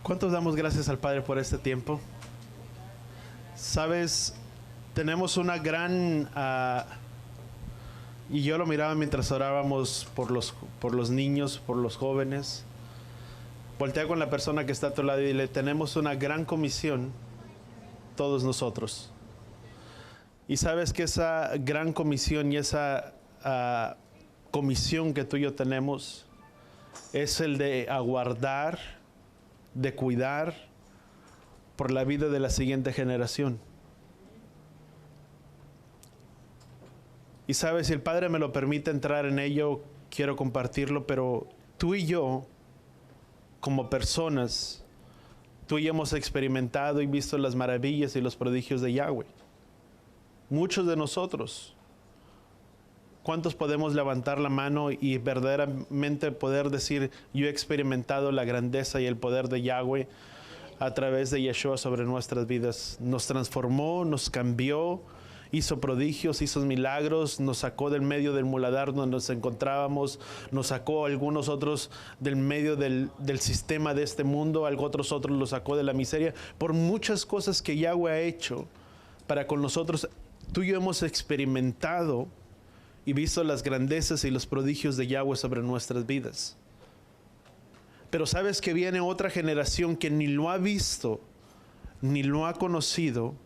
¿Cuántos damos gracias al Padre por este tiempo? Sabes, tenemos una gran... y yo lo miraba mientras orábamos por los niños, por los jóvenes. Voltea con la persona que está a tu lado y dile, tenemos una gran comisión, todos nosotros. Y sabes que esa gran comisión y esa comisión que tú y yo tenemos es el de aguardar, de cuidar por la vida de la siguiente generación. Y sabes, si el Padre me lo permite entrar en ello, quiero compartirlo, pero tú y yo, como personas, tú y yo hemos experimentado y visto las maravillas y los prodigios de Yahweh. Muchos de nosotros. ¿Cuántos podemos levantar la mano y verdaderamente poder decir, yo he experimentado la grandeza y el poder de Yahweh a través de Yeshua sobre nuestras vidas? Nos transformó, nos cambió, hizo prodigios, hizo milagros, nos sacó del medio del muladar donde nos encontrábamos, nos sacó a algunos otros del medio del sistema de este mundo, otros los sacó de la miseria, por muchas cosas que Yahweh ha hecho para con nosotros. Tú y yo hemos experimentado y visto las grandezas y los prodigios de Yahweh sobre nuestras vidas. Pero sabes que viene otra generación que ni lo ha visto, ni lo ha conocido.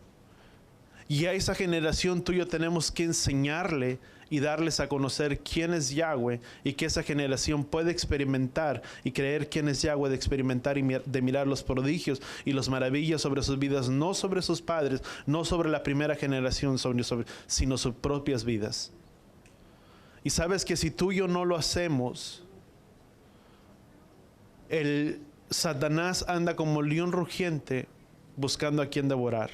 Y a esa generación tú y yo tenemos que enseñarle y darles a conocer quién es Yahweh, y que esa generación puede experimentar y creer quién es Yahweh, de experimentar y de mirar los prodigios y las maravillas sobre sus vidas, no sobre sus padres, no sobre la primera generación, sino sus propias vidas. Y sabes que si tú y yo no lo hacemos, el Satanás anda como león rugiente buscando a quien devorar.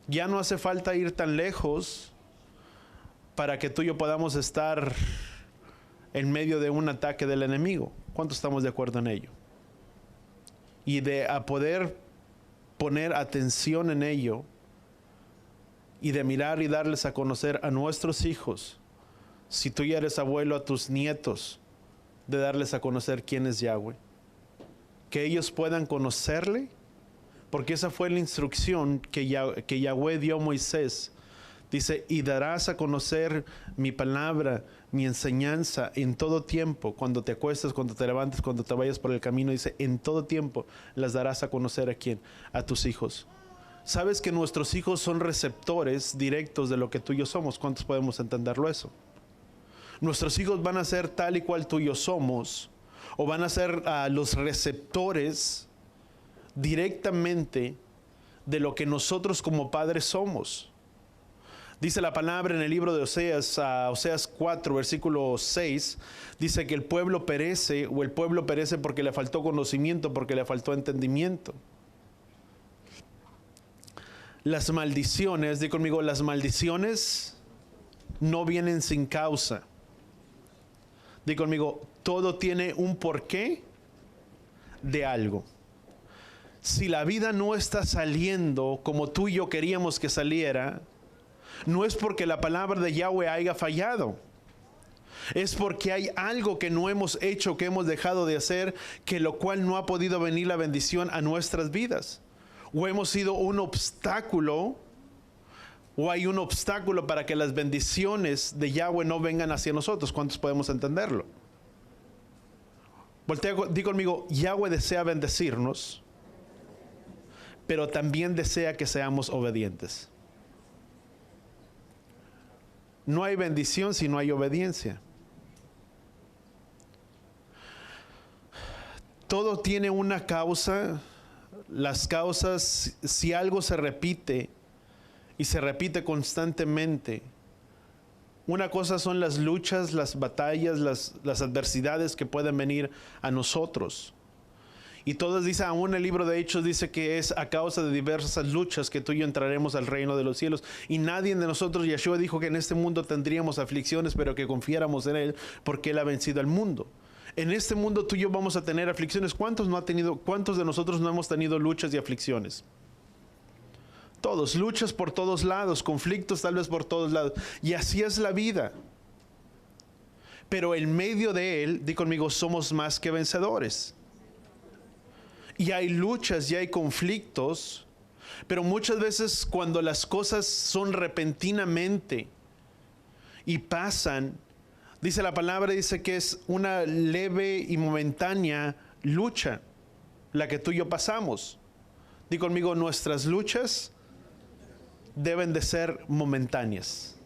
Ya no hace falta ir tan lejos para que tú y yo podamos estar en medio de un ataque del enemigo. ¿Cuántos estamos de acuerdo en ello? Y a poder poner atención en ello y de mirar y darles a conocer a nuestros hijos, si tú ya eres abuelo, a tus nietos, de darles a conocer quién es Yahweh. Que ellos puedan conocerle, porque esa fue la instrucción que Yahweh dio a Moisés. Dice, y darás a conocer mi palabra, mi enseñanza en todo tiempo, cuando te acuestes, cuando te levantes, cuando te vayas por el camino. Dice, en todo tiempo las darás a conocer. ¿A quién? A tus hijos. ¿Sabes que nuestros hijos son receptores directos de lo que tú y yo somos? ¿Cuántos podemos entenderlo eso? Nuestros hijos van a ser tal y cual tú y yo somos, o van a ser los receptores directamente de lo que nosotros como padres somos. Dice la palabra en el libro de Oseas, Oseas 4, versículo 6, dice que el pueblo perece porque le faltó conocimiento, porque le faltó entendimiento. Las maldiciones, di conmigo, las maldiciones no vienen sin causa. Di conmigo, todo tiene un porqué de algo. Si la vida no está saliendo como tú y yo queríamos que saliera, no es porque la palabra de Yahweh haya fallado. Es porque hay algo que no hemos hecho, que hemos dejado de hacer, que lo cual no ha podido venir la bendición a nuestras vidas. O hemos sido un obstáculo, o hay un obstáculo para que las bendiciones de Yahweh no vengan hacia nosotros. ¿Cuántos podemos entenderlo? Di conmigo, Yahweh desea bendecirnos, pero también desea que seamos obedientes. No hay bendición si no hay obediencia. Todo tiene una causa. Las causas, si algo se repite y se repite constantemente, una cosa son las luchas, las batallas, las adversidades que pueden venir a nosotros. Y todos dicen, aún el libro de Hechos dice que es a causa de diversas luchas que tú y yo entraremos al reino de los cielos. Y nadie de nosotros, Yeshua dijo que en este mundo tendríamos aflicciones, pero que confiáramos en Él, porque Él ha vencido al mundo. En este mundo tú y yo vamos a tener aflicciones. ¿Cuántos de nosotros no hemos tenido luchas y aflicciones? Todos, luchas por todos lados, conflictos tal vez por todos lados. Y así es la vida. Pero en medio de Él, di conmigo, somos más que vencedores. y hay luchas y hay conflictos, pero muchas veces cuando las cosas son repentinamente y pasan, dice la palabra, dice que es una leve y momentánea lucha la que tú y yo pasamos. Di conmigo, nuestras luchas deben de ser momentáneas.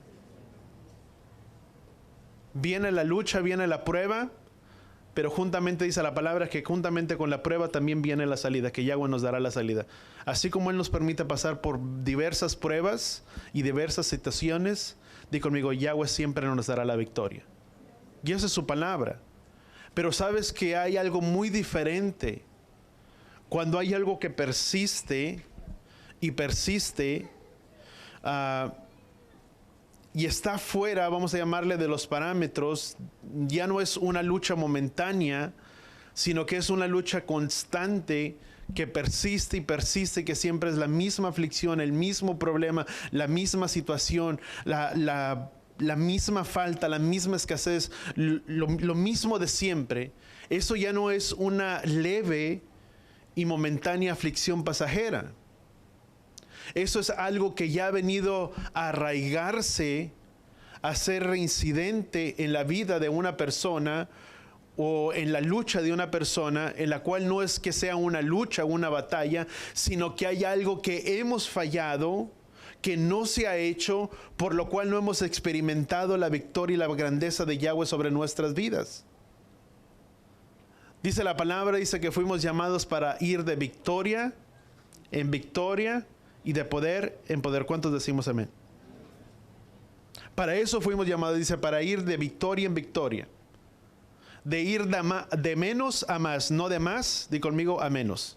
Viene la lucha, viene la prueba, pero juntamente dice la palabra que juntamente con la prueba también viene la salida, que Yahweh nos dará la salida. Así como Él nos permite pasar por diversas pruebas y diversas situaciones, di conmigo, Yahweh siempre nos dará la victoria. Y esa es su palabra. Pero sabes que hay algo muy diferente cuando hay algo que persiste y persiste y está fuera, vamos a llamarle, de los parámetros. Ya no es una lucha momentánea, sino que es una lucha constante que persiste y persiste, que siempre es la misma aflicción, el mismo problema, la misma situación, la misma falta, la misma escasez, lo mismo de siempre. Eso ya no es una leve y momentánea aflicción pasajera. Eso es algo que ya ha venido a arraigarse, a ser reincidente en la vida de una persona o en la lucha de una persona, en la cual no es que sea una lucha o una batalla, sino que hay algo que hemos fallado, que no se ha hecho, por lo cual no hemos experimentado la victoria y la grandeza de Yahweh sobre nuestras vidas. Dice la palabra, dice que fuimos llamados para ir de victoria en victoria y de poder en poder. ¿Cuántos decimos amén? Para eso fuimos llamados, dice, para ir de victoria en victoria. De ir de menos a más, no de más, di conmigo, a menos.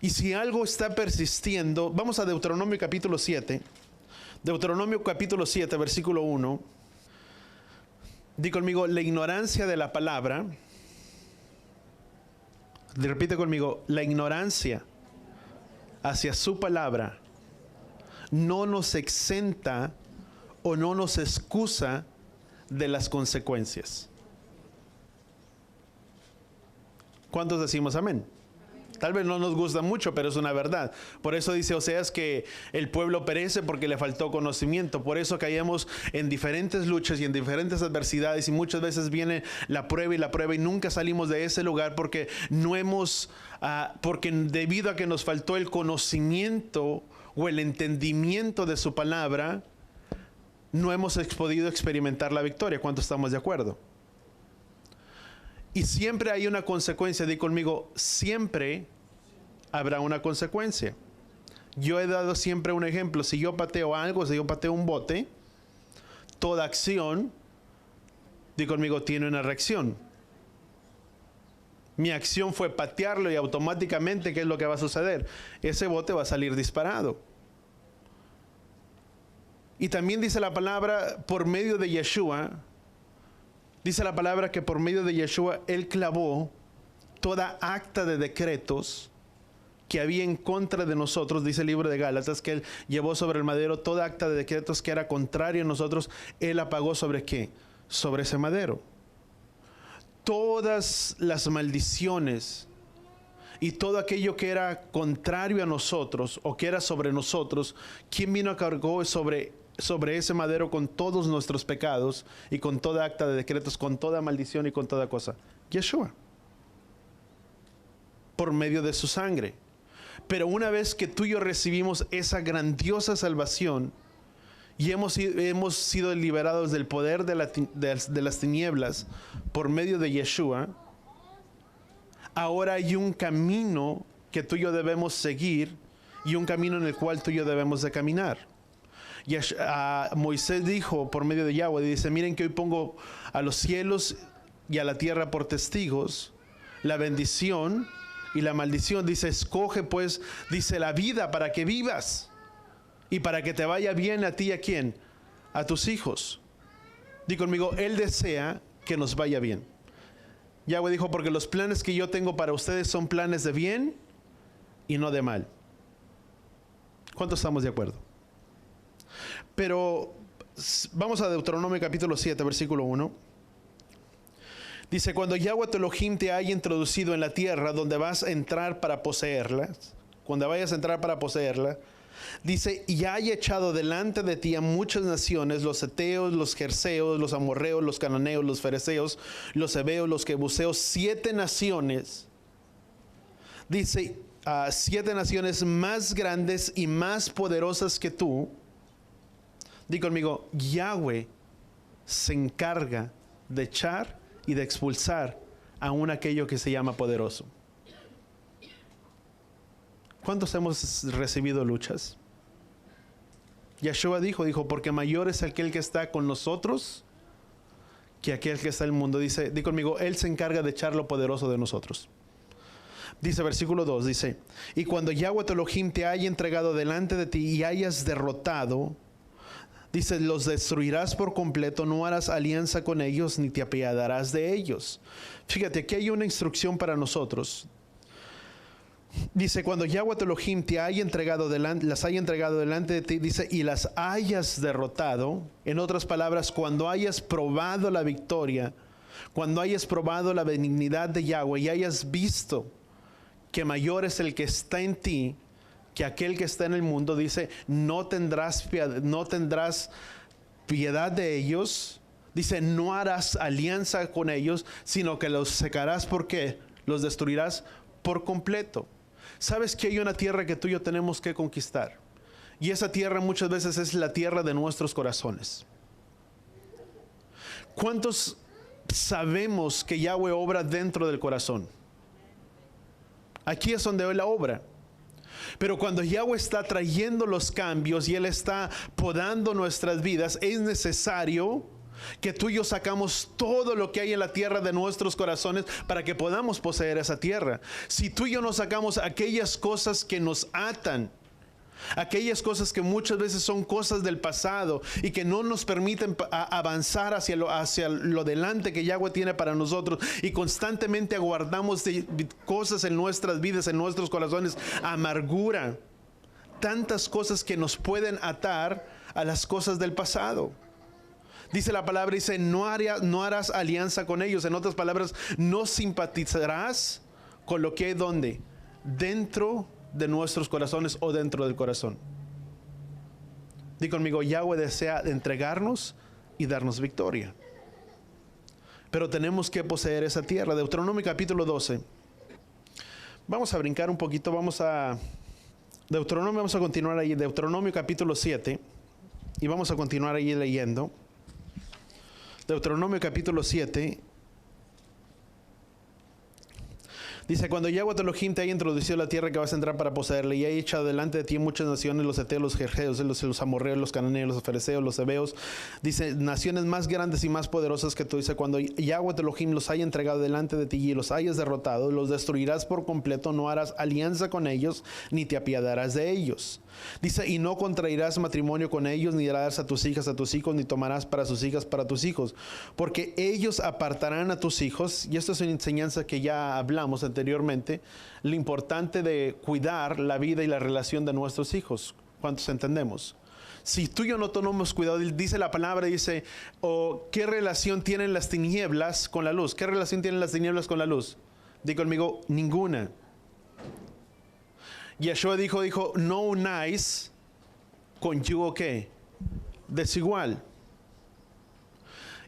Y si algo está persistiendo, vamos a Deuteronomio capítulo 7. Deuteronomio capítulo 7, versículo 1. Di conmigo, la ignorancia de la palabra. Repite conmigo, la ignorancia hacia su palabra no nos exenta o no nos excusa de las consecuencias. ¿Cuántos decimos amén? Tal vez no nos gusta mucho, pero es una verdad. Por eso dice Oseas que el pueblo perece porque le faltó conocimiento. Por eso caemos en diferentes luchas y en diferentes adversidades, y muchas veces viene la prueba y nunca salimos de ese lugar porque no hemos, porque debido a que nos faltó el conocimiento o el entendimiento de su palabra, no hemos podido experimentar la victoria. ¿Cuántos estamos de acuerdo? Y siempre hay una consecuencia. Di conmigo, siempre habrá una consecuencia. Yo he dado siempre un ejemplo. Si yo pateo algo, si yo pateo un bote, toda acción, di conmigo, tiene una reacción. Mi acción fue patearlo y automáticamente, ¿qué es lo que va a suceder? Ese bote va a salir disparado. Y también dice la palabra, por medio de Yeshua, dice la palabra que por medio de Yeshua, Él clavó toda acta de decretos que había en contra de nosotros. Dice el libro de Gálatas que Él llevó sobre el madero toda acta de decretos que era contraria a nosotros. Él apagó ¿sobre qué? Sobre ese madero. Todas las maldiciones y todo aquello que era contrario a nosotros o que era sobre nosotros, ¿quién vino a cargar sobre ese madero con todos nuestros pecados y con toda acta de decretos, con toda maldición y con toda cosa? Yeshua, por medio de su sangre. Pero una vez que tú y yo recibimos esa grandiosa salvación y hemos sido liberados del poder de las tinieblas por medio de Yeshua, ahora hay un camino que tú y yo debemos seguir y un camino en el cual tú y yo debemos de caminar. Moisés dijo por medio de Yahweh, dice, miren que hoy pongo a los cielos y a la tierra por testigos la bendición y la maldición. Dice, escoge pues, dice, la vida para que vivas y para que te vaya bien a ti y a quién, a tus hijos. Di conmigo, Él desea que nos vaya bien. Yahweh dijo, porque los planes que yo tengo para ustedes son planes de bien y no de mal. ¿Cuántos estamos de acuerdo? Pero vamos a Deuteronomio capítulo 7, versículo 1. Dice, cuando Yahweh tu Elohim te haya introducido en la tierra donde vas a entrar para poseerla, cuando vayas a entrar para poseerla, dice, y haya echado delante de ti a muchas naciones, los heteos, los jerseos, los amorreos, los cananeos, los fereceos, los heveos, los jebuseos, 7 naciones. Dice, 7 naciones más grandes y más poderosas que tú. Di conmigo, Yahweh se encarga de echar y de expulsar aún aquello que se llama poderoso. ¿Cuántos hemos recibido luchas? Yeshua dijo, porque mayor es aquel que está con nosotros que aquel que está en el mundo. Dice, di conmigo, Él se encarga de echar lo poderoso de nosotros. Dice versículo 2, dice, y cuando Yahweh tu Elohim te haya entregado delante de ti y hayas derrotado, dice, los destruirás por completo, no harás alianza con ellos ni te apiadarás de ellos. Fíjate, aquí hay una instrucción para nosotros. Dice, cuando Yahweh tu Elohim te haya entregado las haya entregado delante de ti, dice, y las hayas derrotado. En otras palabras, cuando hayas probado la victoria, cuando hayas probado la benignidad de Yahweh y hayas visto que mayor es el que está en ti que aquel que está en el mundo, dice, no tendrás piedad de ellos. Dice, no harás alianza con ellos, sino que los secarás. ¿Por qué? Los destruirás por completo. ¿Sabes que hay una tierra que tú y yo tenemos que conquistar? Y esa tierra muchas veces es la tierra de nuestros corazones. ¿Cuántos sabemos que Yahweh obra dentro del corazón? Aquí es donde Él la obra. Pero cuando Yahweh está trayendo los cambios y Él está podando nuestras vidas, es necesario que tú y yo sacamos todo lo que hay en la tierra de nuestros corazones para que podamos poseer esa tierra. Si tú y yo no sacamos aquellas cosas que nos atan, aquellas cosas que muchas veces son cosas del pasado y que no nos permiten avanzar hacia lo delante que Yahweh tiene para nosotros, y constantemente aguardamos de cosas en nuestras vidas, en nuestros corazones, amargura, tantas cosas que nos pueden atar a las cosas del pasado. Dice la palabra, dice, no harás alianza con ellos. En otras palabras, no simpatizarás con lo que hay donde, dentro de nuestros corazones o dentro del corazón. Di conmigo, Yahweh desea entregarnos y darnos victoria. Pero tenemos que poseer esa tierra. Deuteronomio capítulo 12. Vamos a brincar un poquito, vamos a continuar ahí. Deuteronomio capítulo 7. Y vamos a continuar ahí leyendo. Deuteronomio capítulo 7. Dice, cuando Yahweh tu Elohim te haya introducido la tierra que vas a entrar para poseerla y haya echado delante de ti muchas naciones, los heteos, los jerseos, los amorreos, los cananeos, los fereceos, los heveos, dice, naciones más grandes y más poderosas que tú. Dice, cuando Yahweh tu Elohim los haya entregado delante de ti y los hayas derrotado, los destruirás por completo, no harás alianza con ellos, ni te apiadarás de ellos. Dice, y no contraerás matrimonio con ellos, ni darás a tus hijas a tus hijos, ni tomarás para sus hijas para tus hijos, porque ellos apartarán a tus hijos. Y esto es una enseñanza que ya hablamos anteriormente, lo importante de cuidar la vida y la relación de nuestros hijos. ¿Cuántos entendemos? Si tú y yo no tomamos cuidado, dice la palabra, dice, ¿qué relación tienen las tinieblas con la luz? ¿Qué relación tienen las tinieblas con la luz? Di conmigo, ninguna. Yeshua dijo, no unáis con yugo ¿qué? Desigual.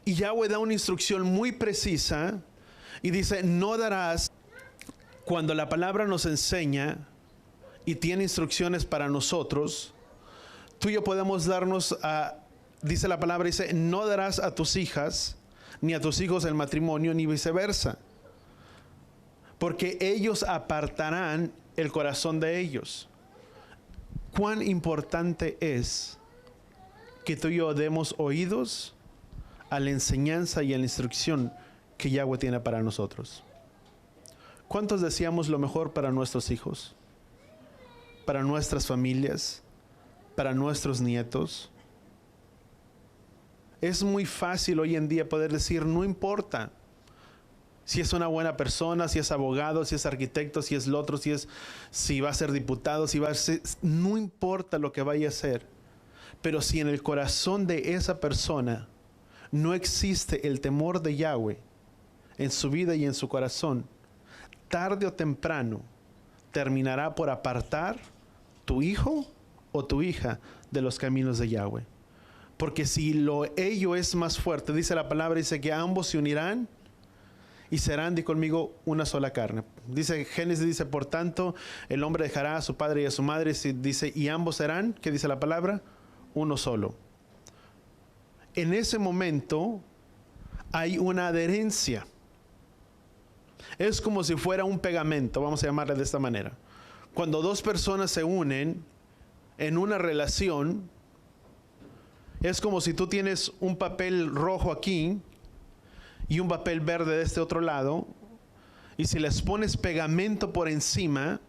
Y Yahweh da una instrucción muy precisa y dice, no darás. Cuando la palabra nos enseña y tiene instrucciones para nosotros, tú y yo podemos darnos dice la palabra, dice, no darás a tus hijas ni a tus hijos el matrimonio, ni viceversa, porque ellos apartarán el corazón de ellos. Cuán importante es que tú y yo demos oídos a la enseñanza y a la instrucción que Yahweh tiene para nosotros. ¿Cuántos deseamos lo mejor para nuestros hijos, para nuestras familias, para nuestros nietos? Es muy fácil hoy en día poder decir, no importa si es una buena persona, si es abogado, si es arquitecto, si es lo otro, si va a ser diputado, si va a ser, no importa lo que vaya a ser. Pero si en el corazón de esa persona no existe el temor de Yahweh, en su vida y en su corazón, tarde o temprano, terminará por apartar tu hijo o tu hija de los caminos de Yahweh. Porque si ello es más fuerte, dice la palabra, dice que ambos se unirán y serán, di conmigo, una sola carne. Dice Génesis, dice, por tanto, el hombre dejará a su padre y a su madre, dice, y ambos serán, ¿qué dice la palabra? Uno solo. En ese momento hay una adherencia. Es como si fuera un pegamento, vamos a llamarle de esta manera. Cuando dos personas se unen en una relación, es como si tú tienes un papel rojo aquí y un papel verde de este otro lado, y si les pones pegamento por encima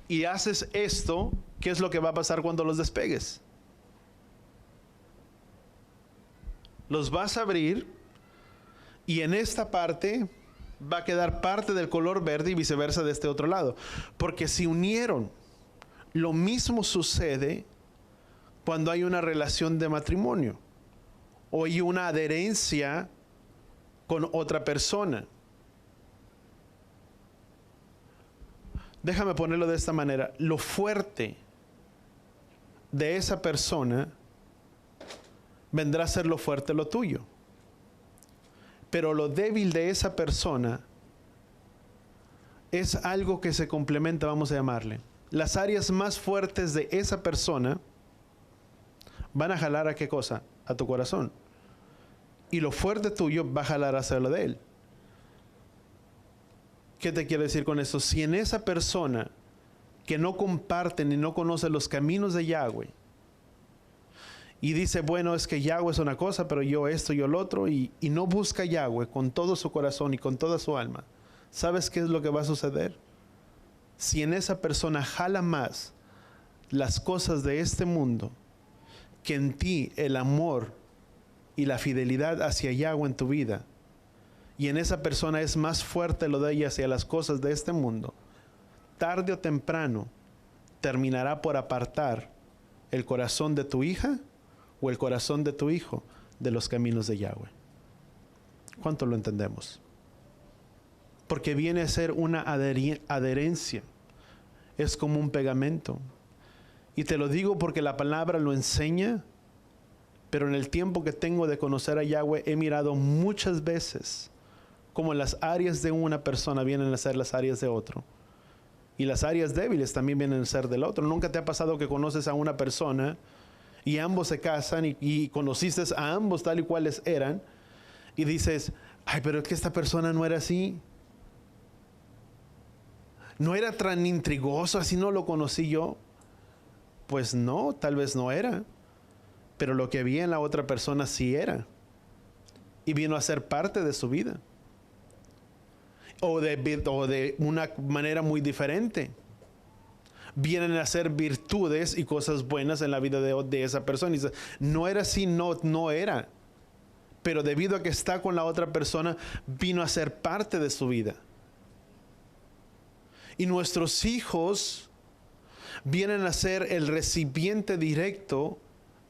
y haces esto, ¿qué es lo que va a pasar cuando los despegues? Los vas a abrir y en esta parte va a quedar parte del color verde y viceversa de este otro lado, porque se unieron. Lo mismo sucede cuando hay una relación de matrimonio o hay una adherencia con otra persona. Déjame ponerlo de esta manera. Lo fuerte de esa persona vendrá a ser lo fuerte lo tuyo. Pero lo débil de esa persona es algo que se complementa, vamos a llamarle. Las áreas más fuertes de esa persona van a jalar ¿a qué cosa? A tu corazón. Y lo fuerte tuyo va a jalar hacia lo de él. ¿Qué te quiero decir con eso? Si en esa persona que no comparte ni no conoce los caminos de Yahweh y dice, bueno, es que Yahweh es una cosa, pero yo esto, yo lo otro, y no busca a Yahweh con todo su corazón y con toda su alma, ¿sabes qué es lo que va a suceder? Si en esa persona jala más las cosas de este mundo que en ti el amor y la fidelidad hacia Yahweh en tu vida, y en esa persona es más fuerte lo de ella hacia las cosas de este mundo, tarde o temprano terminará por apartar el corazón de tu hija o el corazón de tu hijo de los caminos de Yahweh. ¿Cuánto lo entendemos? Porque viene a ser una adherencia. Es como un pegamento. Y te lo digo porque la palabra lo enseña, pero en el tiempo que tengo de conocer a Yahweh he mirado muchas veces como las áreas de una persona vienen a ser las áreas de otro. Y las áreas débiles también vienen a ser del otro. ¿Nunca te ha pasado que conoces a una persona y ambos se casan y conociste a ambos tal y cuales eran y dices, ay, pero es que esta persona no era así? ¿No era tan intrigoso, así no lo conocí yo? Pues no, tal vez no era. Pero lo que había en la otra persona sí era. Y vino a ser parte de su vida. O de una manera muy diferente. Vienen a ser virtudes y cosas buenas en la vida de esa persona. Y dice, no era así, no era. Pero debido a que está con la otra persona, vino a ser parte de su vida. Y nuestros hijos vienen a ser el recipiente directo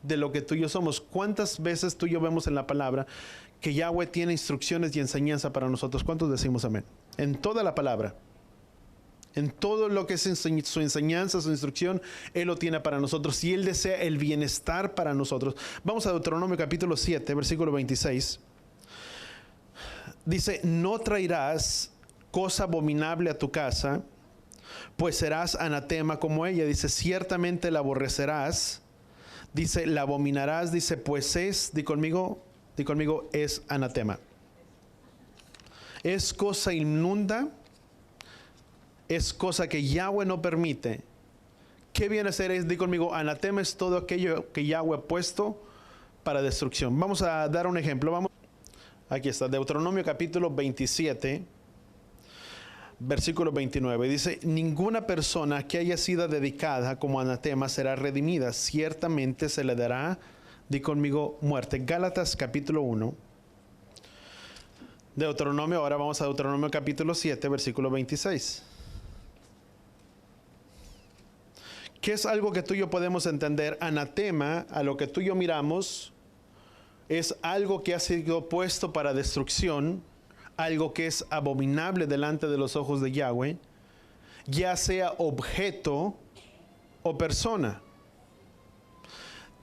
de lo que tú y yo somos. ¿Cuántas veces tú y yo vemos en la palabra que Yahweh tiene instrucciones y enseñanza para nosotros? ¿Cuántos decimos amén? En toda la palabra, en todo lo que es su enseñanza, su instrucción, Él lo tiene para nosotros y Él desea el bienestar para nosotros. Vamos a Deuteronomio capítulo 7, versículo 26. Dice, no traerás cosa abominable a tu casa, pues serás anatema como ella. Dice, ciertamente la aborrecerás. Dice, la abominarás. Dice, pues di conmigo, es anatema. Es cosa inmunda, es cosa que Yahweh no permite. ¿Qué viene a ser? Di conmigo, anatema es todo aquello que Yahweh ha puesto para destrucción. Vamos a dar un ejemplo. Aquí está, Deuteronomio capítulo 27. Versículo 29, dice, ninguna persona que haya sido dedicada como anatema será redimida, ciertamente se le dará, di conmigo, muerte. Gálatas capítulo 1, Deuteronomio, ahora vamos a Deuteronomio capítulo 7, versículo 26. ¿Qué es algo que tú y yo podemos entender? Anatema, a lo que tú y yo miramos, es algo que ha sido puesto para destrucción, algo que es abominable delante de los ojos de Yahweh, ya sea objeto o persona.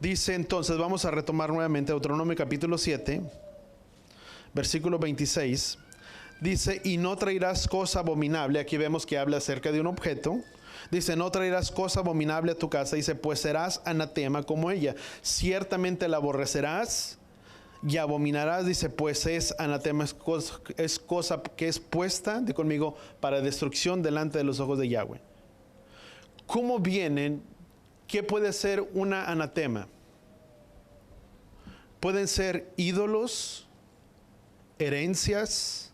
Dice entonces, vamos a retomar nuevamente Deuteronomio capítulo 7, versículo 26. Dice, y no traerás cosa abominable. Aquí vemos que habla acerca de un objeto. Dice, no traerás cosa abominable a tu casa. Dice, pues serás anatema como ella. Ciertamente la aborrecerás y abominarás. Dice, pues es anatema, es cosa que es puesta, di conmigo, para destrucción delante de los ojos de Yahweh. ¿Cómo vienen? ¿Qué puede ser una anatema? Pueden ser ídolos, herencias,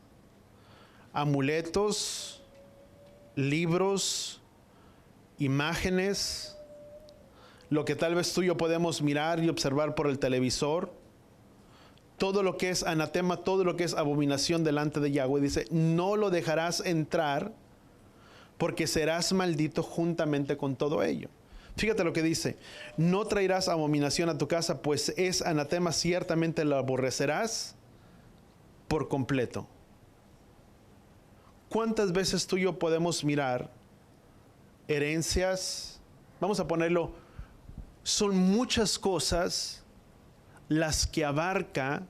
amuletos, libros, imágenes, lo que tal vez tú y yo podemos mirar y observar por el televisor. Todo lo que es anatema, todo lo que es abominación delante de Yahweh, dice, no lo dejarás entrar porque serás maldito juntamente con todo ello. Fíjate lo que dice, no traerás abominación a tu casa, pues es anatema, ciertamente lo aborrecerás por completo. ¿Cuántas veces tú y yo podemos mirar herencias? Vamos a ponerlo, son muchas cosas las que abarca,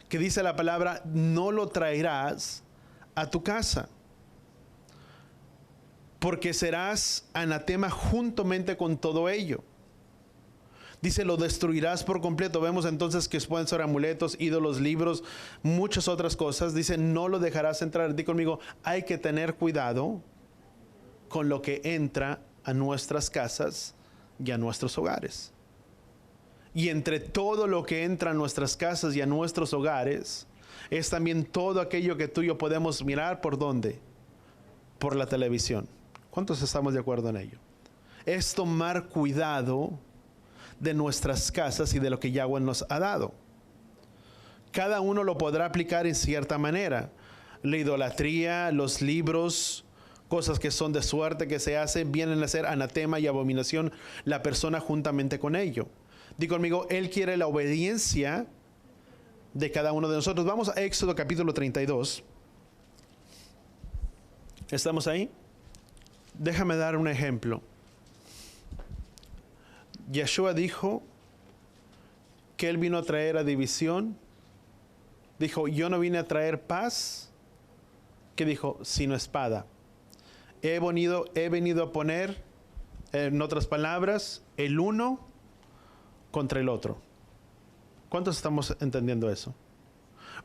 que dice la palabra, no lo traerás a tu casa, porque serás anatema juntamente con todo ello. Dice, lo destruirás por completo. Vemos entonces que pueden ser amuletos, ídolos, libros, muchas otras cosas. Dice, no lo dejarás entrar. Di conmigo, hay que tener cuidado con lo que entra a nuestras casas y a nuestros hogares. Y entre todo lo que entra a nuestras casas y a nuestros hogares, es también todo aquello que tú y yo podemos mirar. ¿Por dónde? Por la televisión. ¿Cuántos estamos de acuerdo en ello? Es tomar cuidado de nuestras casas y de lo que Yahweh nos ha dado. Cada uno lo podrá aplicar en cierta manera. La idolatría, los libros, cosas que son de suerte que se hacen, vienen a ser anatema y abominación la persona juntamente con ello. Di conmigo, Él quiere la obediencia de cada uno de nosotros. Vamos a Éxodo capítulo 32. ¿Estamos ahí? Déjame dar un ejemplo. Yeshua dijo que Él vino a traer a división. Dijo, yo no vine a traer paz. ¿Qué dijo? Sino espada. He venido a poner, en otras palabras, el uno contra el otro. ¿Cuántos estamos entendiendo eso?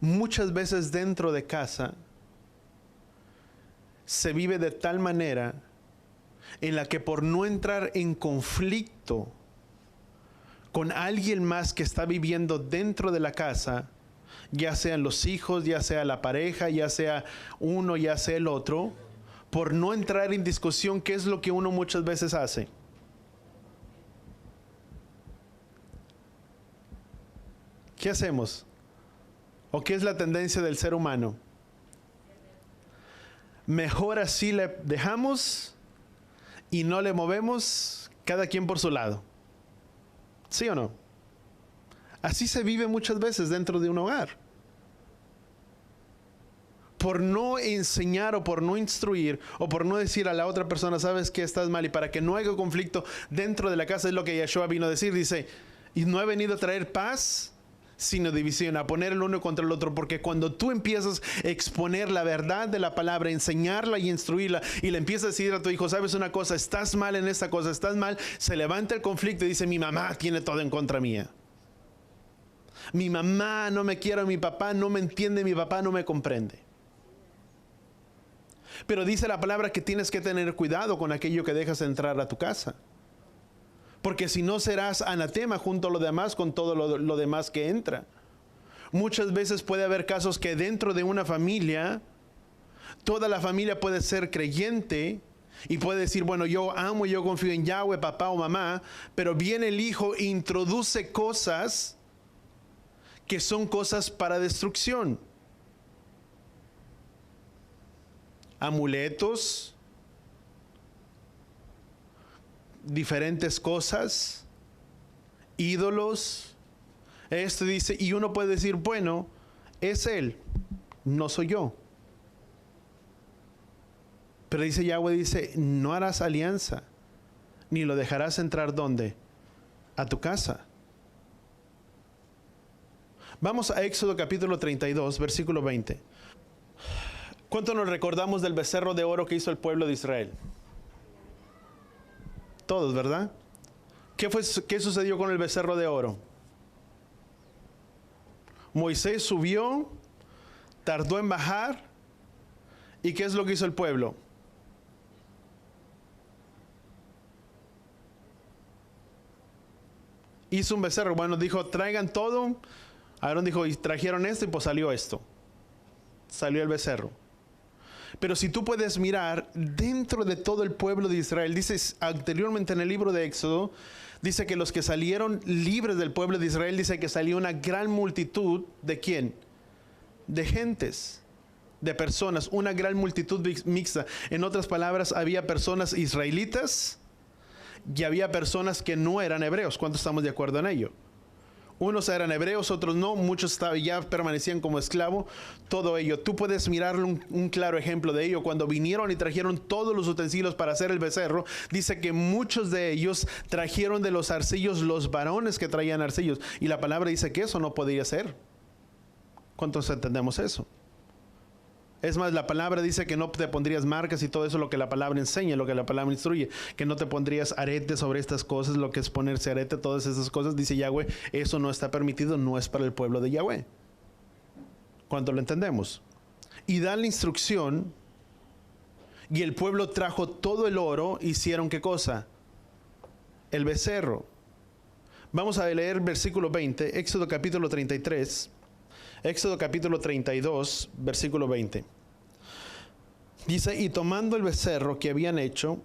Muchas veces dentro de casa se vive de tal manera en la que por no entrar en conflicto con alguien más que está viviendo dentro de la casa, ya sean los hijos, ya sea la pareja, ya sea uno, ya sea el otro, por no entrar en discusión, ¿qué es lo que uno muchas veces hace? ¿Qué hacemos? ¿O qué es la tendencia del ser humano? Mejor así le dejamos y no le movemos, cada quien por su lado. ¿Sí o no? Así se vive muchas veces dentro de un hogar. Por no enseñar o por no instruir o por no decir a la otra persona, sabes que estás mal, y para que no haya conflicto dentro de la casa, es lo que Yeshua vino a decir. Dice, y no he venido a traer paz, sino división, a poner el uno contra el otro, porque cuando tú empiezas a exponer la verdad de la palabra, enseñarla y instruirla, y le empiezas a decir a tu hijo, sabes una cosa, estás mal en esta cosa, estás mal, se levanta el conflicto y dice, mi mamá tiene todo en contra mía. Mi mamá no me quiere, mi papá no me entiende, mi papá no me comprende. Pero dice la palabra que tienes que tener cuidado con aquello que dejas entrar a tu casa. Porque si no serás anatema junto a lo demás con todo lo demás que entra. Muchas veces puede haber casos que dentro de una familia, toda la familia puede ser creyente y puede decir, bueno, yo amo, yo confío en Yahweh, papá o mamá, pero viene el hijo e introduce cosas que son cosas para destrucción. Amuletos, diferentes cosas, ídolos. Esto dice, y uno puede decir, bueno, es él. no soy yo. Pero dice Yahweh, dice, no harás alianza, ni lo dejarás entrar ¿dónde? A tu casa. Vamos a Éxodo capítulo 32, versículo 20. ¿Cuánto nos recordamos del becerro de oro que hizo el pueblo de Israel? Todos, ¿verdad? ¿Qué sucedió con el becerro de oro? Moisés subió, tardó en bajar, ¿y qué es lo que hizo el pueblo? Hizo un becerro. Bueno, dijo, traigan todo. Aarón dijo, y trajeron esto, y pues salió esto. Salió el becerro. Pero si tú puedes mirar dentro de todo el pueblo de Israel, dice anteriormente en el libro de Éxodo, dice que los que salieron libres del pueblo de Israel, dice que salió una gran multitud, ¿de quién? De gentes, de personas, una gran multitud mixta. En otras palabras, había personas israelitas y había personas que no eran hebreos. ¿Cuántos estamos de acuerdo en ello? Unos eran hebreos, otros no, muchos ya permanecían como esclavos, todo ello. Tú puedes mirar un claro ejemplo de ello. Cuando vinieron y trajeron todos los utensilios para hacer el becerro, dice que muchos de ellos trajeron de los arcillos los varones que traían arcillos. Y la palabra dice que eso no podía ser. ¿Cuántos entendemos eso? Es más, la palabra dice que no te pondrías marcas y todo eso, lo que la palabra enseña, lo que la palabra instruye, que no te pondrías arete sobre estas cosas, lo que es ponerse arete, todas esas cosas, dice Yahweh, eso no está permitido, no es para el pueblo de Yahweh. ¿Cuánto lo entendemos? Y da la instrucción, y el pueblo trajo todo el oro, hicieron ¿qué cosa? El becerro. Vamos a leer versículo 20, Éxodo capítulo 33, Éxodo capítulo 32, versículo 20. Dice, y tomando el becerro que habían hecho,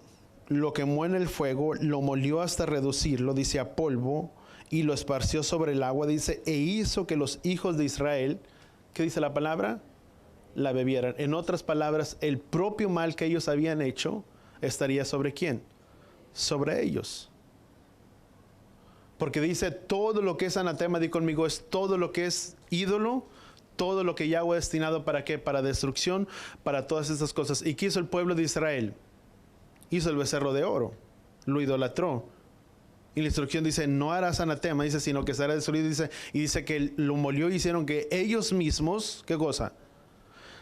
lo quemó en el fuego, lo molió hasta reducirlo, dice, a polvo, y lo esparció sobre el agua, dice, e hizo que los hijos de Israel, ¿qué dice la palabra? La bebieran. En otras palabras, el propio mal que ellos habían hecho, estaría ¿sobre quién? Sobre ellos. Porque dice, todo lo que es anatema, di conmigo, es todo lo que es ídolo, todo lo que Yahweh ha destinado ¿para qué? Para destrucción, para todas estas cosas. ¿Y qué hizo el pueblo de Israel? Hizo el becerro de oro, lo idolatró. Y la instrucción dice, no harás anatema, dice, sino que será destruido, dice, y dice que lo molió y hicieron que ellos mismos, ¿qué cosa?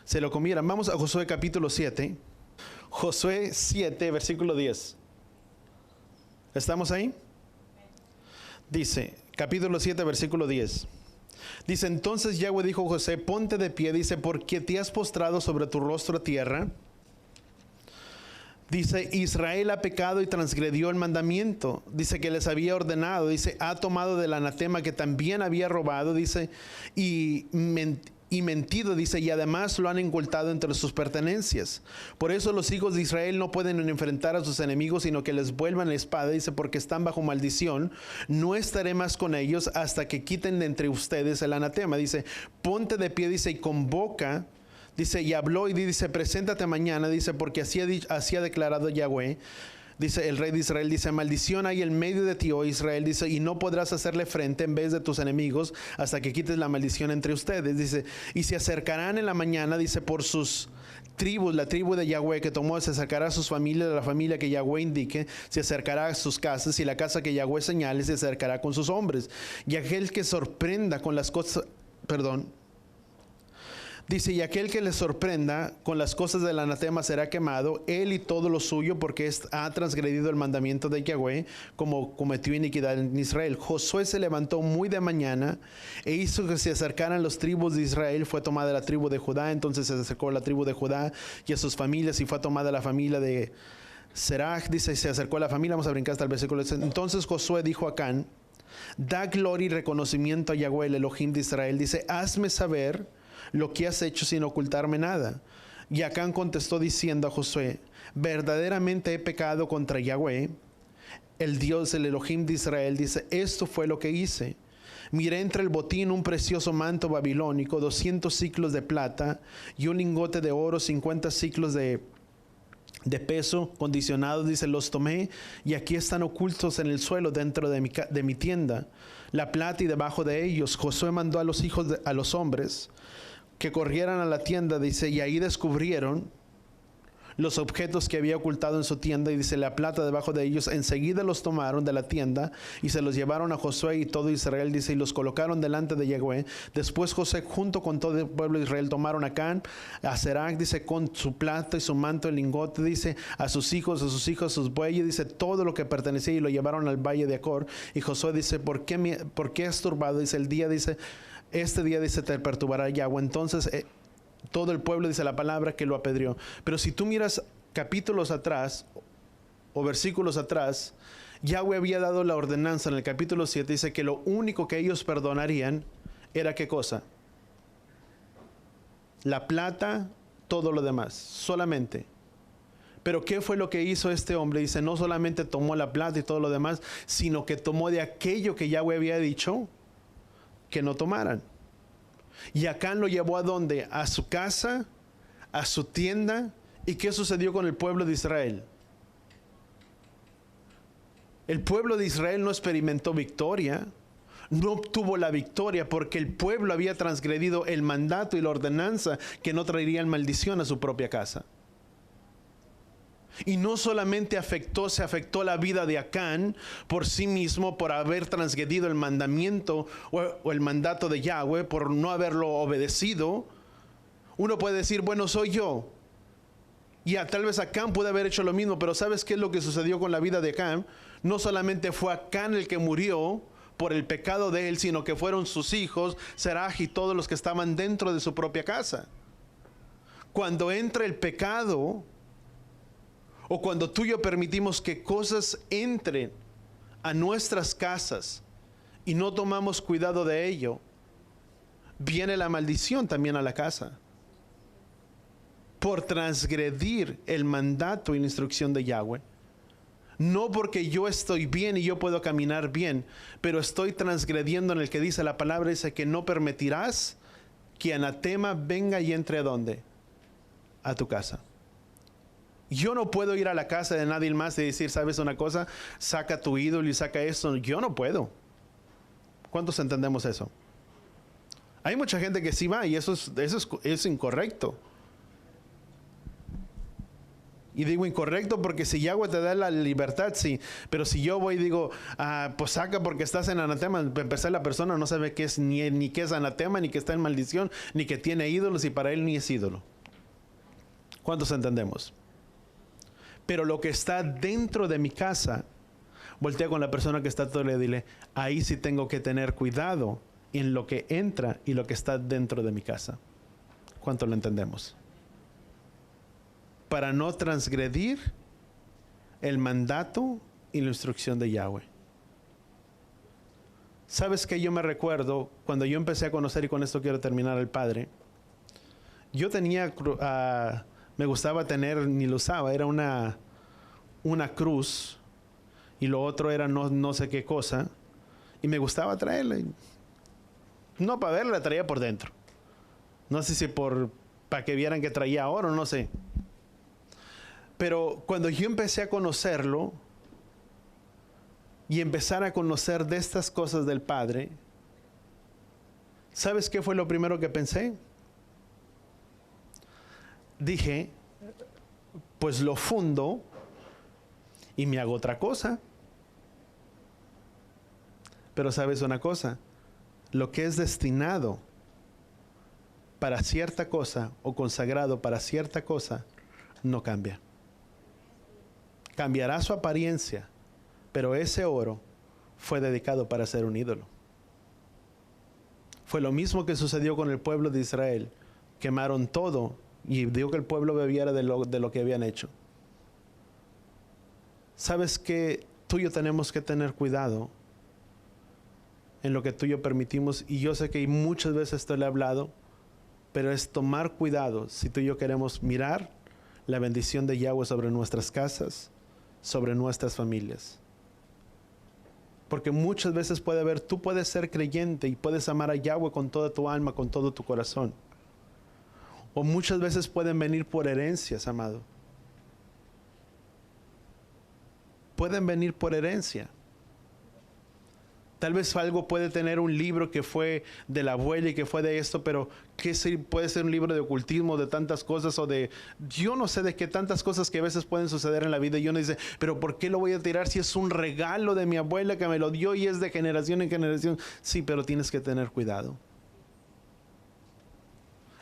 Se lo comieran. Vamos a Josué capítulo 7. Josué 7, versículo 10. ¿Estamos ahí? Dice, capítulo 7, versículo 10. Dice, entonces Yahweh dijo a José, ponte de pie, dice, porque te has postrado sobre tu rostro a tierra. Dice, Israel ha pecado y transgredió el mandamiento. Dice que les había ordenado. Dice, ha tomado del anatema que también había robado. Dice, y mentido, dice, y además lo han incultado entre sus pertenencias. Por eso los hijos de Israel no pueden enfrentar a sus enemigos, sino que les vuelvan la espada, dice, porque están bajo maldición. No estaré más con ellos hasta que quiten de entre ustedes el anatema. Dice, ponte de pie, dice, y convoca, dice, y habló y dice, preséntate mañana, dice, porque así ha declarado Yahweh. Dice el rey de Israel, dice, maldición hay en medio de ti, oh Israel, dice, y no podrás hacerle frente en vez de tus enemigos hasta que quites la maldición entre ustedes. Dice, y se acercarán en la mañana, dice, por sus tribus, la tribu de Yahweh que tomó, se acercará a sus familias, la familia que Yahweh indique, se acercará a sus casas, y la casa que Yahweh señale, se acercará con sus hombres. Y aquel que sorprenda con las cosas, dice, y aquel que le sorprenda con las cosas del anatema será quemado, él y todo lo suyo, porque ha transgredido el mandamiento de Yahweh, como cometió iniquidad en Israel. Josué se levantó muy de mañana e hizo que se acercaran los tribus de Israel. Fue tomada la tribu de Judá, entonces se acercó la tribu de Judá y a sus familias, y fue tomada la familia de Serach, dice, se acercó a la familia. Vamos a brincar hasta el versículo. Entonces Josué dijo a Acán, da gloria y reconocimiento a Yahweh, el Elohim de Israel. Dice, hazme saber lo que has hecho sin ocultarme nada. Y Acán contestó diciendo a Josué, verdaderamente he pecado contra Yahweh, el Dios, el Elohim de Israel. Dice, esto fue lo que hice. Miré entre el botín un precioso manto babilónico, 200 siclos de plata y un lingote de oro, 50 siclos de peso condicionados. Dice, los tomé y aquí están ocultos en el suelo dentro de mi tienda, la plata y debajo de ellos. Josué mandó a los hijos a los hombres que corrieran a la tienda, dice, y ahí descubrieron los objetos que había ocultado en su tienda, y dice, la plata debajo de ellos. Enseguida los tomaron de la tienda y se los llevaron a Josué y todo Israel, dice, y los colocaron delante de Yahweh. Después José junto con todo el pueblo de Israel tomaron a Acán, a Serac, dice, con su plata y su manto, el lingote, dice, a sus hijos, a sus bueyes, dice, todo lo que pertenecía, y lo llevaron al valle de Acor. Y Josué dice, ¿por qué has turbado? Dice, este día, dice, te perturbará Yahweh. Entonces todo el pueblo, dice la palabra, que lo apedreó. Pero si tú miras capítulos atrás o versículos atrás, Yahweh había dado la ordenanza en el capítulo 7, dice que lo único que ellos perdonarían era ¿qué cosa? La plata, todo lo demás, solamente. Pero ¿qué fue lo que hizo este hombre? Dice, no solamente tomó la plata y todo lo demás, sino que tomó de aquello que Yahweh había dicho que no tomaran. Y Acán lo llevó ¿a dónde? A su casa, a su tienda. ¿Y qué sucedió con el pueblo de Israel? El pueblo de Israel no experimentó victoria, no obtuvo la victoria porque el pueblo había transgredido el mandato y la ordenanza que no traerían maldición a su propia casa. Y no solamente se afectó la vida de Acán por sí mismo, por haber transgredido el mandamiento o el mandato de Yahweh, por no haberlo obedecido. Uno puede decir, bueno, soy yo. Y tal vez Acán puede haber hecho lo mismo, pero ¿sabes qué es lo que sucedió con la vida de Acán? No solamente fue Acán el que murió por el pecado de él, sino que fueron sus hijos, Seraj y todos los que estaban dentro de su propia casa. Cuando entra el pecado, o cuando tú y yo permitimos que cosas entren a nuestras casas y no tomamos cuidado de ello, viene la maldición también a la casa. Por transgredir el mandato y la instrucción de Yahweh. No porque yo estoy bien y yo puedo caminar bien, pero estoy transgrediendo en el que dice la palabra, dice que no permitirás que anatema venga y entre ¿a dónde? A tu casa. Yo no puedo ir a la casa de nadie más y decir, ¿sabes una cosa? Saca tu ídolo y saca eso. Yo no puedo. ¿Cuántos entendemos eso? Hay mucha gente que sí va y eso es incorrecto. Y digo incorrecto porque si Yahweh te da la libertad, sí. Pero si yo voy y digo, pues saca porque estás en anatema, empezar la persona no sabe qué es, ni qué es anatema, ni que está en maldición, ni que tiene ídolos y para él ni es ídolo. ¿Cuántos entendemos? Pero lo que está dentro de mi casa, voltea con la persona que está todo y dile, ahí sí tengo que tener cuidado en lo que entra y lo que está dentro de mi casa. ¿Cuánto lo entendemos? Para no transgredir el mandato y la instrucción de Yahweh. ¿Sabes qué? Yo me recuerdo cuando yo empecé a conocer, y con esto quiero terminar, al Padre. Yo tenía, me gustaba tener, ni lo usaba, era una cruz, y lo otro era no sé qué cosa, y me gustaba traerla. No para verla, la traía por dentro. No sé si para que vieran que traía oro, no sé. Pero cuando yo empecé a conocerlo y empezar a conocer de estas cosas del Padre, ¿sabes qué fue lo primero que pensé? Dije, pues lo fundo y me hago otra cosa. Pero ¿sabes una cosa? Lo que es destinado para cierta cosa o consagrado para cierta cosa no cambia. Cambiará su apariencia, pero ese oro fue dedicado para ser un ídolo. Fue lo mismo que sucedió con el pueblo de Israel. Quemaron todo y dijo que el pueblo bebiera de lo que habían hecho. ¿Sabes que tú y yo tenemos que tener cuidado en lo que tú y yo permitimos? Y yo sé que muchas veces esto le he hablado, pero es tomar cuidado si tú y yo queremos mirar la bendición de Yahweh sobre nuestras casas, sobre nuestras familias. Porque muchas veces tú puedes ser creyente y puedes amar a Yahweh con toda tu alma, con todo tu corazón. O muchas veces pueden venir por herencias, amado. Pueden venir por herencia. Tal vez algo puede tener un libro que fue de la abuela y que fue de esto, pero puede ser un libro de ocultismo, de tantas cosas o de, yo no sé de qué tantas cosas que a veces pueden suceder en la vida. Y uno dice, pero ¿por qué lo voy a tirar si es un regalo de mi abuela que me lo dio y es de generación en generación? Sí, pero tienes que tener cuidado.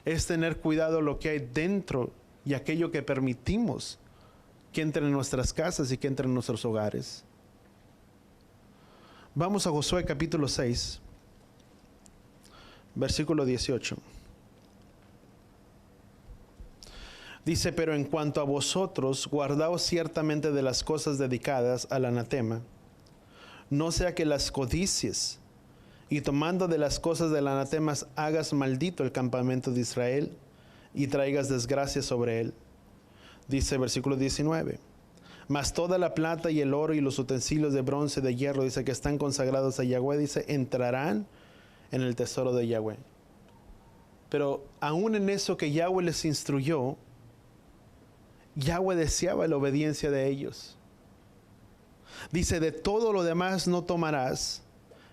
Es tener cuidado lo que hay dentro y aquello que permitimos que entre en nuestras casas y que entre en nuestros hogares. Vamos a Josué capítulo 6, versículo 18. Dice, pero en cuanto a vosotros, guardaos ciertamente de las cosas dedicadas al anatema, no sea que las codicies, y tomando de las cosas del anatema hagas maldito el campamento de Israel, y traigas desgracia sobre él. Dice versículo 19. Mas toda la plata y el oro y los utensilios de bronce, de hierro, dice que están consagrados a Yahweh, dice, entrarán en el tesoro de Yahweh. Pero aún en eso que Yahweh les instruyó, Yahweh deseaba la obediencia de ellos. Dice, de todo lo demás no tomarás,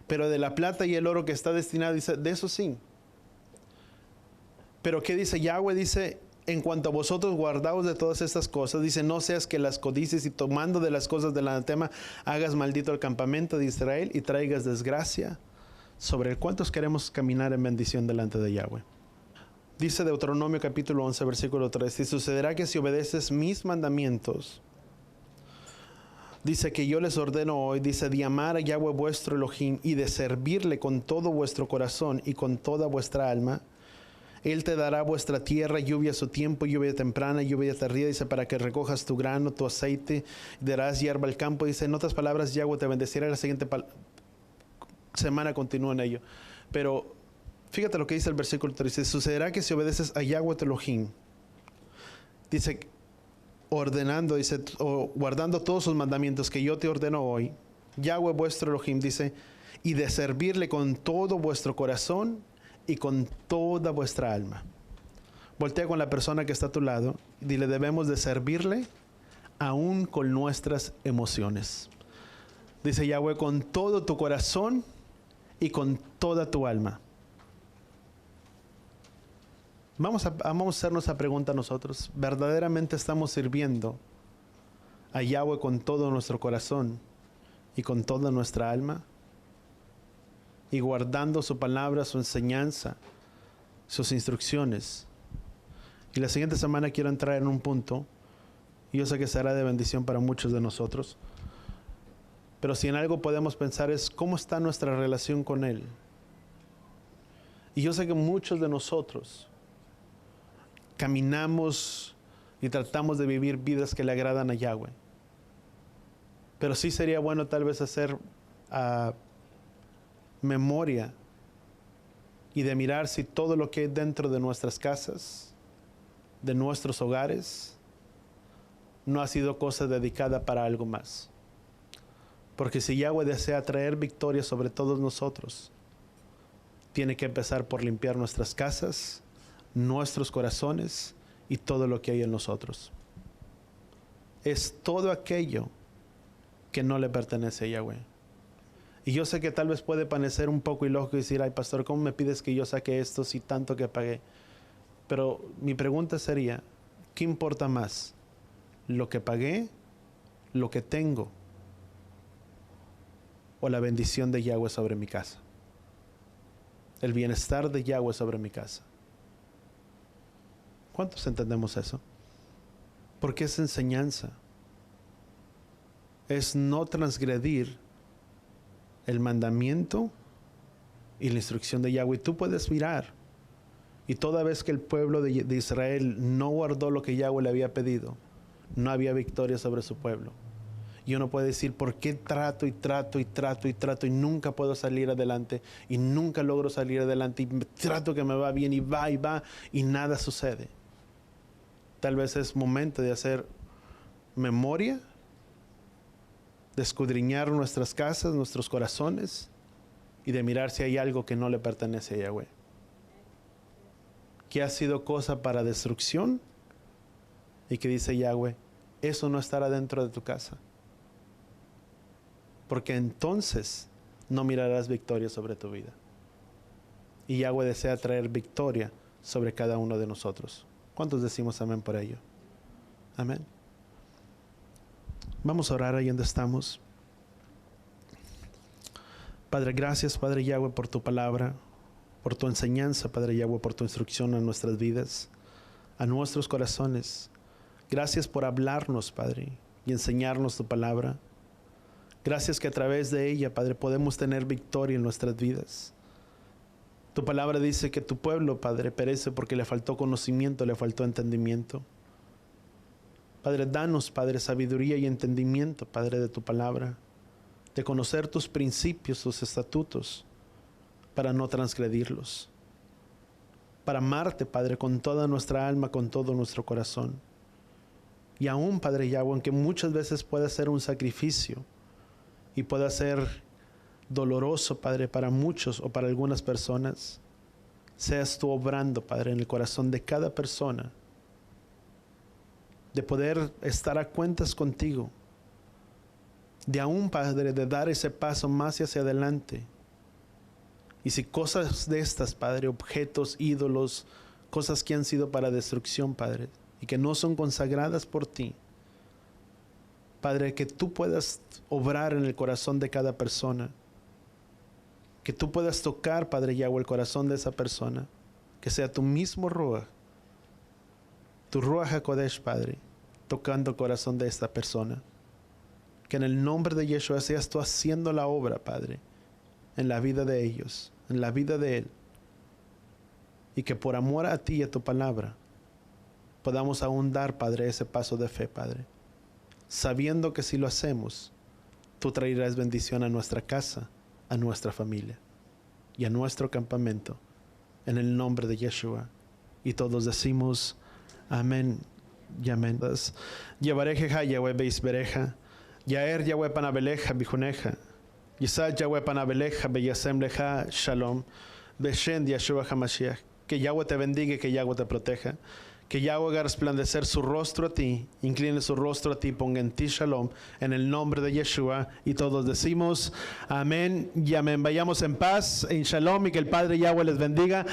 pero de la plata y el oro que está destinado, dice, de eso sí. Pero ¿qué dice Yahweh? Dice, en cuanto a vosotros guardaos de todas estas cosas, dice, no seas que las codicies y tomando de las cosas del anatema hagas maldito el campamento de Israel y traigas desgracia sobre él. ¿Cuántos queremos caminar en bendición delante de Yahweh? Dice Deuteronomio capítulo 11 versículo 3, y sucederá que si obedeces mis mandamientos, dice que yo les ordeno hoy, dice, de amar a Yahweh vuestro Elohim y de servirle con todo vuestro corazón y con toda vuestra alma, Él te dará vuestra tierra, lluvia a su tiempo, lluvia temprana, lluvia tardía, dice, para que recojas tu grano, tu aceite, darás hierba al campo. Dice, en otras palabras, Yahweh te bendecirá. La siguiente semana continúa en ello. Pero fíjate lo que dice el versículo 3. Dice, sucederá que si obedeces a Yahweh tu Elohim, dice, ordenando, dice, o guardando todos sus mandamientos que yo te ordeno hoy, Yahweh vuestro Elohim, dice, y de servirle con todo vuestro corazón y con toda vuestra alma. Voltea con la persona que está a tu lado y dile, debemos de servirle aún con nuestras emociones. Dice Yahweh, con todo tu corazón y con toda tu alma. Vamos a hacernos esa pregunta nosotros. ¿Verdaderamente estamos sirviendo a Yahweh con todo nuestro corazón y con toda nuestra alma? Y guardando su palabra, su enseñanza, sus instrucciones. Y la siguiente semana quiero entrar en un punto, y yo sé que será de bendición para muchos de nosotros, pero si en algo podemos pensar es cómo está nuestra relación con Él. Y yo sé que muchos de nosotros caminamos y tratamos de vivir vidas que le agradan a Yahweh. Pero sí sería bueno tal vez hacer memoria y de mirar si todo lo que hay dentro de nuestras casas, de nuestros hogares, no ha sido cosa dedicada para algo más. Porque si Yahweh desea traer victoria sobre todos nosotros, tiene que empezar por limpiar nuestras casas, nuestros corazones y todo lo que hay en nosotros. Es todo aquello que no le pertenece a Yahweh. Y yo sé que tal vez puede parecer un poco ilógico decir, ay pastor, ¿cómo me pides que yo saque esto si tanto que pagué? Pero mi pregunta sería, ¿qué importa más? ¿Lo que pagué? ¿Lo que tengo? ¿O la bendición de Yahweh sobre mi casa? El bienestar de Yahweh sobre mi casa. ¿Cuántos entendemos eso? Porque es enseñanza. Es no transgredir el mandamiento y la instrucción de Yahweh. Tú puedes mirar, y toda vez que el pueblo de Israel no guardó lo que Yahweh le había pedido, no había victoria sobre su pueblo. Y uno puede decir, ¿por qué trato y nunca puedo salir adelante y nunca logro salir adelante y trato que me va bien y va y nada sucede? Tal vez es momento de hacer memoria, de escudriñar nuestras casas, nuestros corazones y de mirar si hay algo que no le pertenece a Yahweh. Que ha sido cosa para destrucción y que dice Yahweh, eso no estará dentro de tu casa. Porque entonces no mirarás victoria sobre tu vida. Y Yahweh desea traer victoria sobre cada uno de nosotros. ¿Cuántos decimos amén por ello? Amén. Vamos a orar ahí donde estamos. Padre, gracias, Padre Yahweh, por tu palabra, por tu enseñanza, Padre Yahweh, por tu instrucción a nuestras vidas, a nuestros corazones. Gracias por hablarnos, Padre, y enseñarnos tu palabra. Gracias que a través de ella, Padre, podemos tener victoria en nuestras vidas. Tu palabra dice que tu pueblo, Padre, perece porque le faltó conocimiento, le faltó entendimiento. Padre, danos, Padre, sabiduría y entendimiento, Padre, de tu palabra, de conocer tus principios, tus estatutos, para no transgredirlos, para amarte, Padre, con toda nuestra alma, con todo nuestro corazón. Y aún, Padre Yahweh, aunque muchas veces pueda ser un sacrificio y pueda ser doloroso, Padre, para muchos o para algunas personas, seas tú obrando, Padre, en el corazón de cada persona, de poder estar a cuentas contigo, de aún, Padre, de dar ese paso más hacia adelante. Y si cosas de estas, Padre, objetos, ídolos, cosas que han sido para destrucción, Padre, y que no son consagradas por ti, Padre, que tú puedas obrar en el corazón de cada persona, que tú puedas tocar, Padre Yahweh, el corazón de esa persona, que sea tu mismo Ruach, tu Ruach HaKodesh, Padre, tocando el corazón de esta persona. Que en el nombre de Yeshua seas tú haciendo la obra, Padre, en la vida de ellos, en la vida de él. Y que por amor a ti y a tu palabra, podamos aún dar, Padre, ese paso de fe, Padre. Sabiendo que si lo hacemos, tú traerás bendición a nuestra casa, a nuestra familia y a nuestro campamento. En el nombre de Yeshua. Y todos decimos amén y amén. Yevarejeja Yahweh beisbereja. Yaer Yahweh panabeleja bijuneja. Yisad Yahweh panabeleja beyasem leja shalom. Beshen Yeshua HaMashiach. Que Yahweh te bendiga y que Yahweh te proteja. Que Yahweh haga resplandecer su rostro a ti, incline su rostro a ti, ponga en ti shalom, en el nombre de Yeshua. Y todos decimos amén y amén. Vayamos en paz, en shalom, y que el Padre Yahweh les bendiga.